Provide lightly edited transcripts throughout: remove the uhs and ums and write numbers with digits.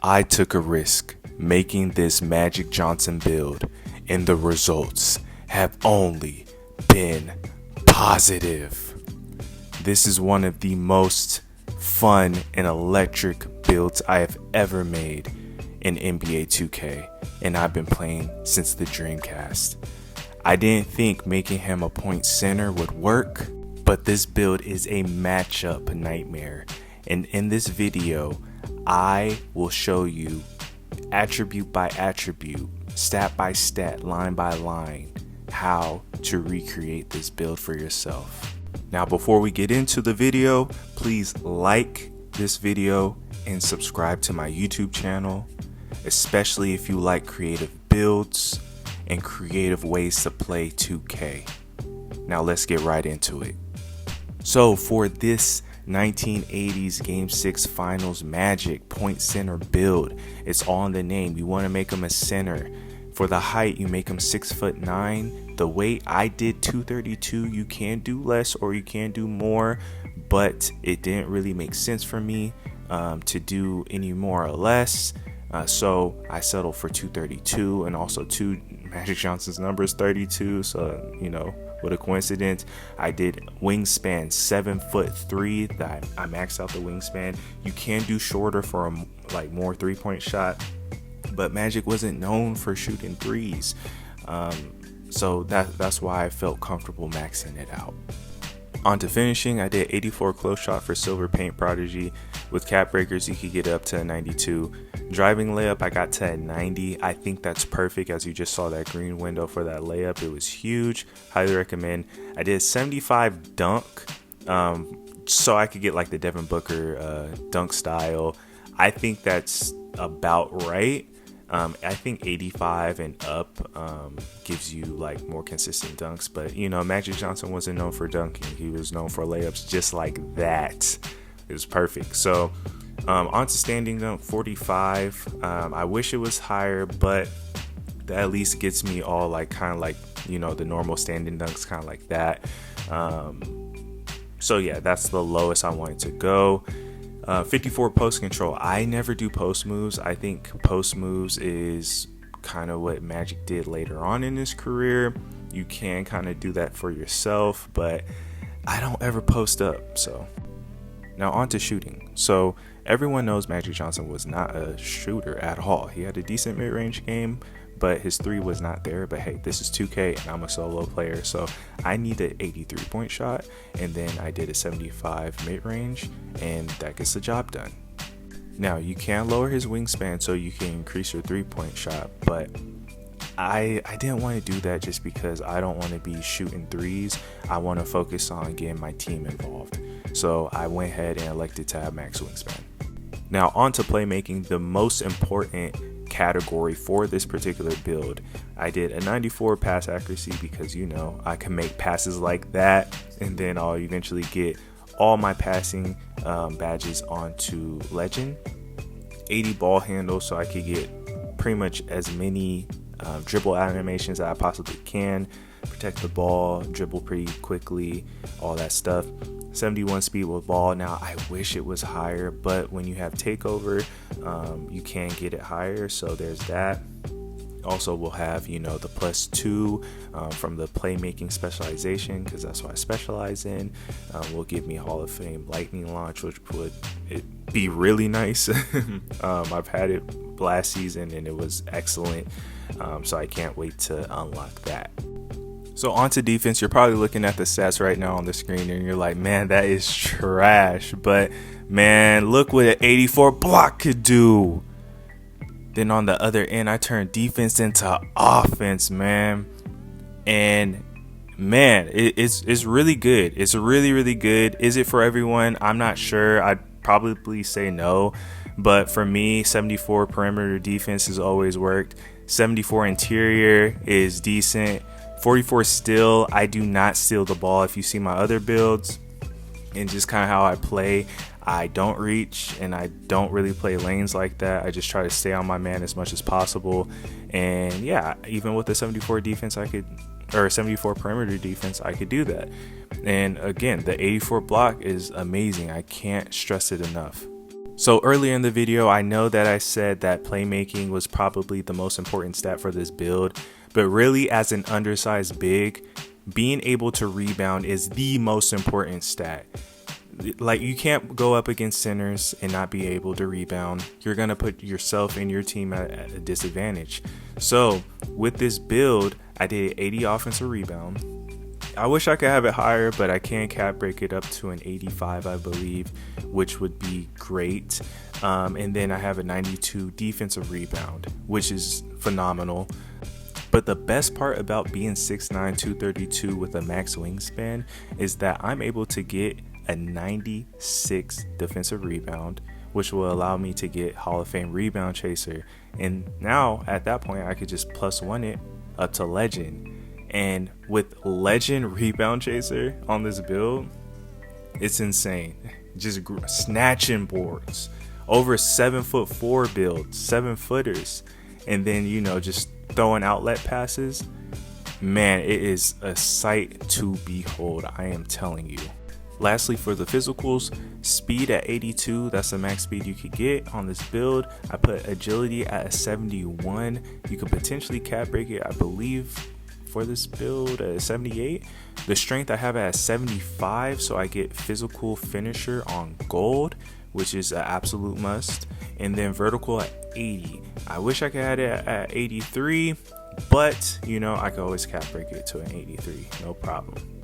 I took a risk making this Magic Johnson build, and the results have only been positive. This is one of the most fun and electric builds I have ever made in NBA 2K, and I've been playing since the Dreamcast. I didn't think making him a point center would work, but this build is a matchup nightmare, and in this video I will show you attribute by attribute, stat by stat, line by line, how to recreate this build for yourself. Now, before we get into the video, please like this video and subscribe to my YouTube channel, especially if you like creative builds and creative ways to play 2K. Now let's get right into it. So for this 1980s Game 6 Finals Magic point center build, it's all in the name. You want to make him a center. For the height, you make him 6'9". The weight, I did 232. You can do less or you can do more, but it didn't really make sense for me to do any more or less. So I settled for 232, and also Magic Johnson's number is 32. So, you know, what a coincidence. I did wingspan 7'3". That I maxed out the wingspan. You can do shorter for a more 3-point shot, but Magic wasn't known for shooting threes. So that's why I felt comfortable maxing it out. On to finishing, I did 84 close shot for Silver Paint Prodigy. With cap breakers, you could get up to a 92. Driving layup, I got to a 90. I think that's perfect, as you just saw that green window for that layup. It was huge. Highly recommend. I did 75 dunk, so I could get like the Devin Booker dunk style. I think that's about right. I think 85 and up gives you like more consistent dunks, but you know, Magic Johnson wasn't known for dunking. He was known for layups just like that. It was perfect. So on to standing dunk 45. I wish it was higher, but that at least gets me all like kind of like, you know, the normal standing dunks, kind of like that. So yeah, that's the lowest I wanted to go. 54 post control. I never do post moves. I think post moves is kind of what Magic did later on in his career. You can kind of do that for yourself, but I don't ever post up. So now on to shooting. So everyone knows Magic Johnson was not a shooter at all. He had a decent mid-range game, but his three was not there. But hey, this is 2K and I'm a solo player, so I need an 83-point shot, and then I did a 75 mid-range, and that gets the job done. Now, you can lower his wingspan so you can increase your 3-point shot, but I didn't want to do that just because I don't want to be shooting threes. I want to focus on getting my team involved. So I went ahead and elected to have max wingspan. Now on to playmaking, the most important category for this particular build. I did a 94 pass accuracy because, you know, I can make passes like that, and then I'll eventually get all my passing badges onto legend. 80 ball handle, so I could get pretty much as many dribble animations as I possibly can, protect the ball, dribble pretty quickly, all that stuff. 71 speed with ball. Now I wish it was higher, but when you have takeover, you can get it higher, so there's that. Also, we'll have, you know, the +2 from the playmaking specialization, because that's what I specialize in. Will give me Hall of Fame lightning launch, which would be really nice. I've had it last season and it was excellent, so I can't wait to unlock that. So on to defense. You're probably looking at the stats right now on the screen and you're like, man, that is trash. But man, look what an 84 block could do. Then on the other end, I turned defense into offense, man. And man, it's really good. It's really, really good. Is it for everyone? I'm not sure. I'd probably say no. But for me, 74 perimeter defense has always worked. 74 interior is decent. 44 steal. I do not steal the ball. If you see my other builds and just kind of how I play, I don't reach and I don't really play lanes like that. I just try to stay on my man as much as possible. And yeah, even with the 74 defense, 74 perimeter defense, I could do that. And again, the 84 block is amazing. I can't stress it enough. So earlier in the video, I know that I said that playmaking was probably the most important stat for this build, but really as an undersized big, being able to rebound is the most important stat. Like, you can't go up against centers and not be able to rebound. You're going to put yourself and your team at a disadvantage. So with this build, I did 80 offensive rebound. I wish I could have it higher, but I can cap break it up to an 85, I believe, which would be great. And then I have a 92 defensive rebound, which is phenomenal. But the best part about being 6'9", 232 with a max wingspan is that I'm able to get a 96 defensive rebound, which will allow me to get Hall of Fame rebound chaser. And now at that point, I could just +1 it up to legend. And with legend rebound chaser on this build, it's insane. Just snatching boards, over 7'4" build, 7-footers, and then, you know, just throwing outlet passes. Man, it is a sight to behold, I am telling you. Lastly, for the physicals, speed at 82, that's the max speed you could get on this build. I put agility at a 71. You could potentially cap break it, I believe, for this build at 78. The strength I have at 75, so I get physical finisher on gold, which is an absolute must. And then vertical at 80. I wish I could add it at 83, but you know, I could always cap break it to an 83, no problem.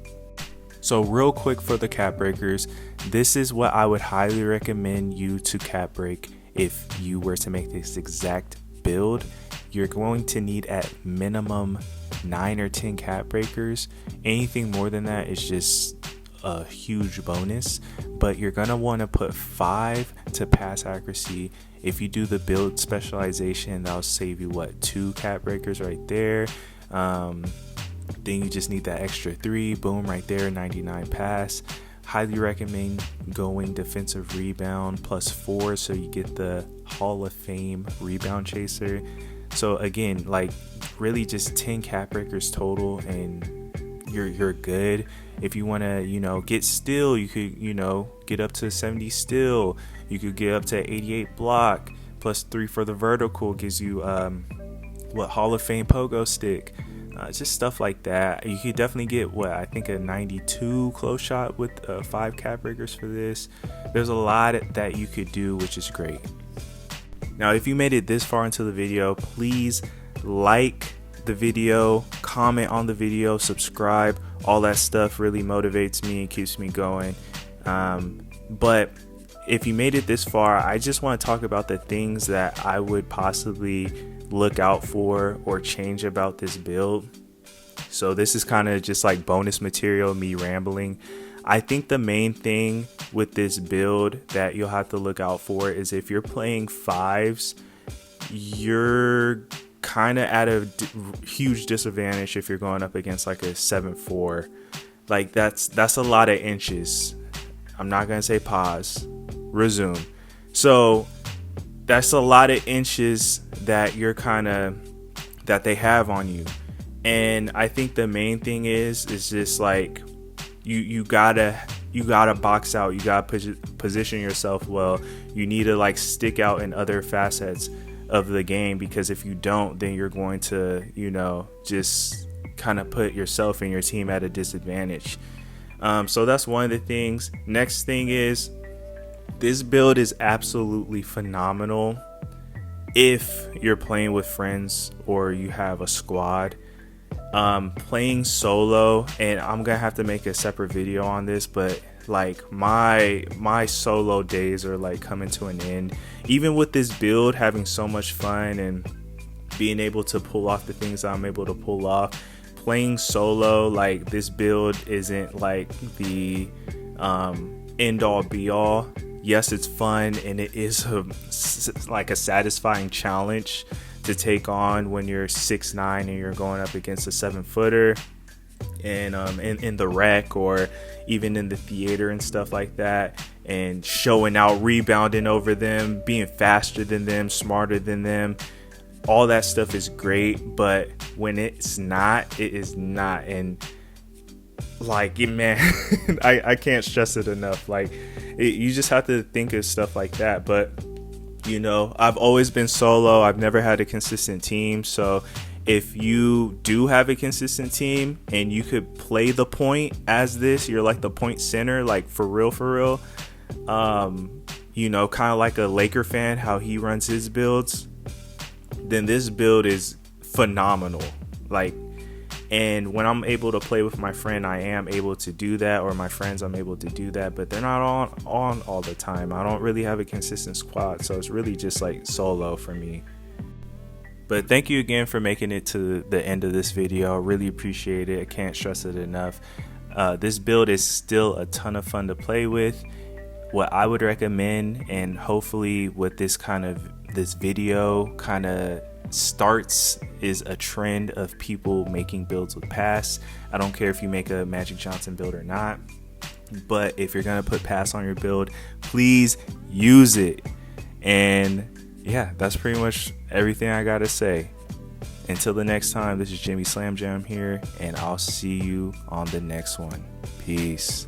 So real quick for the cap breakers, this is what I would highly recommend you to cap break if you were to make this exact build. You're going to need at minimum 9 or 10 cap breakers. Anything more than that is just a huge bonus, but you're gonna want to put 5 to pass accuracy. If you do the build specialization, that'll save you 2 cap breakers right there. Then you just need that extra 3, boom, right there, 99 pass. Highly recommend going defensive rebound +4, so you get the Hall of Fame rebound chaser. So again, like, really just 10 cap breakers total, and you're good. If you want to, you know, get steal, you could, you know, get up to 70 steal. You could get up to 88 block +3 for the vertical, gives you Hall of Fame pogo stick. Just stuff like that. You could definitely get I think a 92 close shot with 5 cap breakers for this. There's a lot that you could do, which is great. Now, if you made it this far into the video, please like the video, comment on the video, subscribe. All that stuff really motivates me and keeps me going. But if you made it this far, I just want to talk about the things that I would possibly look out for or change about this build. So this is kind of just like bonus material, me rambling. I think the main thing with this build that you'll have to look out for is if you're playing 5s, you're kind of at a huge disadvantage if you're going up against like a 7'4". Like that's a lot of inches. I'm not gonna say pause, resume. So that's a lot of inches that that they have on you. And I think the main thing is just like you gotta box out. You gotta position yourself well. You need to like stick out in other facets of the game, because if you don't, then you're going to, you know, just kind of put yourself and your team at a disadvantage. So that's one of the things. Next thing is, this build is absolutely phenomenal if you're playing with friends or you have a squad. Playing solo, and I'm gonna have to make a separate video on this, but like my solo days are like coming to an end. Even with this build, having so much fun and being able to pull off the things I'm able to pull off, playing solo, like, this build isn't like the end all be all. Yes, it's fun, and it is like a satisfying challenge to take on when you're 6'9" and you're going up against a 7-footer, and in the rec or even in the theater and stuff like that, and showing out, rebounding over them, being faster than them, smarter than them. All that stuff is great, but when it's not, it is not. And like, man, I can't stress it enough. Like, you just have to think of stuff like that. But, you know, I've always been solo. I've never had a consistent team. So if you do have a consistent team and you could play the point as this, you're like the point center, like for real. You know, kind of like a Laker fan, how he runs his builds, then this build is phenomenal. Like, and when I'm able to play with my friend, I am able to do that, or my friends, I'm able to do that, but they're not on all the time. I don't really have a consistent squad, so it's really just like solo for me. But thank you again for making it to the end of this video. I really appreciate it. I can't stress it enough. This build is still a ton of fun to play with. What I would recommend, and hopefully what this video kind of starts, is a trend of people making builds with pass. I don't care if you make a Magic Johnson build or not, but if you're gonna put pass on your build, please use it. And yeah, that's pretty much everything I gotta say. Until the next time, this is Jimmy Slam Jam here, and I'll see you on the next one. Peace.